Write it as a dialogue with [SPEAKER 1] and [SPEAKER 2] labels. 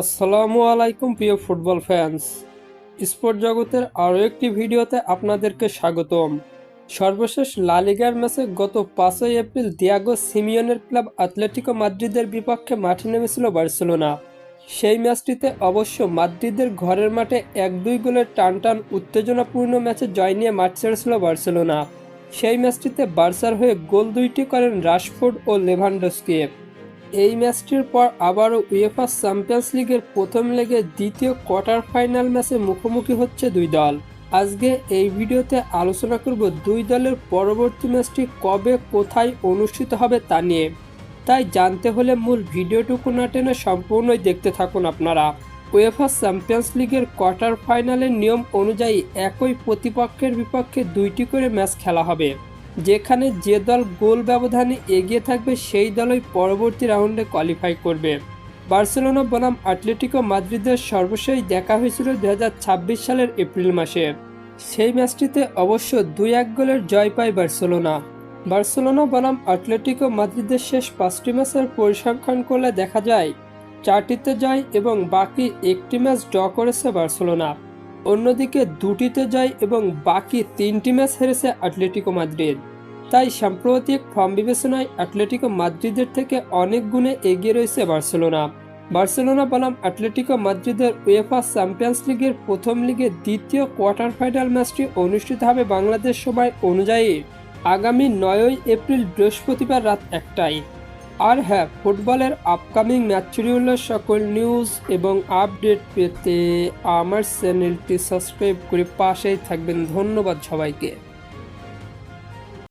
[SPEAKER 1] আসসালামু আলাইকুম প্রিয় ফুটবল ফ্যান্স, স্পোর্ট জগতের আরও একটি ভিডিওতে আপনাদেরকে স্বাগতম। সর্বশেষ লা লিগার ম্যাচে গত 5 এপ্রিল দিয়াগো সিমিওনের ক্লাব আতলেটিকো মাদ্রিদের বিপক্ষে মাঠে নেমেছিল বার্সেলোনা। সেই ম্যাচটিতে অবশ্য মাদ্রিদের ঘরের মাঠে 1-2 গোলের টানটান উত্তেজনাপূর্ণ ম্যাচে জয় নিয়ে মাঠ ছেড়েছিল বার্সেলোনা। সেই ম্যাচটিতে বার্সার হয়ে গোল 2টি করেন রাশফোর্ড ও লেভানডস্কি। এই ম্যাচটির পর আবারও উয়েফা চ্যাম্পিয়ন্স লিগের প্রথম লেগে দ্বিতীয় কোয়ার্টার ফাইনাল ম্যাচে মুখোমুখি হচ্ছে দুই দল। আজকে এই ভিডিওতে আলোচনা করব দুই দলের পরবর্তী ম্যাচটি কবে কোথায় অনুষ্ঠিত হবে তা নিয়ে। তাই জানতে হলে মূল ভিডিওটুকু না টেনে সম্পূর্ণই দেখতে থাকুন আপনারা। উয়েফা চ্যাম্পিয়ন্স লিগের কোয়ার্টার ফাইনালের নিয়ম অনুযায়ী একই প্রতিপক্ষের বিপক্ষে 2টি করে ম্যাচ খেলা হবে, যেখানে যে দল গোল ব্যবধানে এগিয়ে থাকবে সেই দলই পরবর্তী রাউন্ডে কোয়ালিফাই করবে। বার্সেলোনা বনাম আতলেটিকো মাদ্রিদের সর্বশেষ দেখা হয়েছিল 2026 সালের এপ্রিল মাসে। সেই ম্যাচটিতে অবশ্য 2-1 গোলের জয় পায় বার্সেলোনা। বার্সেলোনা বনাম আতলেটিকো মাদ্রিদের শেষ 5টি ম্যাচের পরিসংখ্যান করলে দেখা যায় 4টিতে জয় এবং বাকি 1টি ম্যাচ ড্র করেছে বার্সেলোনা। অন্যদিকে 2টিতে জয় এবং বাকি 3টি ম্যাচ হেরেছে আতলেটিকো মাদ্রিদ। তাই সাম্প্রতিক ফর্ম বিবেচনায় আতলেটিকো মাদ্রিদের থেকে অনেক গুণে এগিয়ে রয়েছে বার্সেলোনা। বার্সেলোনা বনাম আতলেটিকো মাদ্রিদের উয়েফা চ্যাম্পিয়ন্স লিগের প্রথম লিগের দ্বিতীয় কোয়ার্টার ফাইনাল ম্যাচটি অনুষ্ঠিত হবে বাংলাদেশ সময় অনুযায়ী আগামী 9 এপ্রিল বৃহস্পতিবার রাত 1টায়। আর হ্যাঁ, ফুটবলের আপকামিং ম্যাচ শিডিউলের সকল নিউজ এবং আপডেট পেতে আমার চ্যানেলটি সাবস্ক্রাইব করে পাশেই থাকবেন। ধন্যবাদ সবাইকে।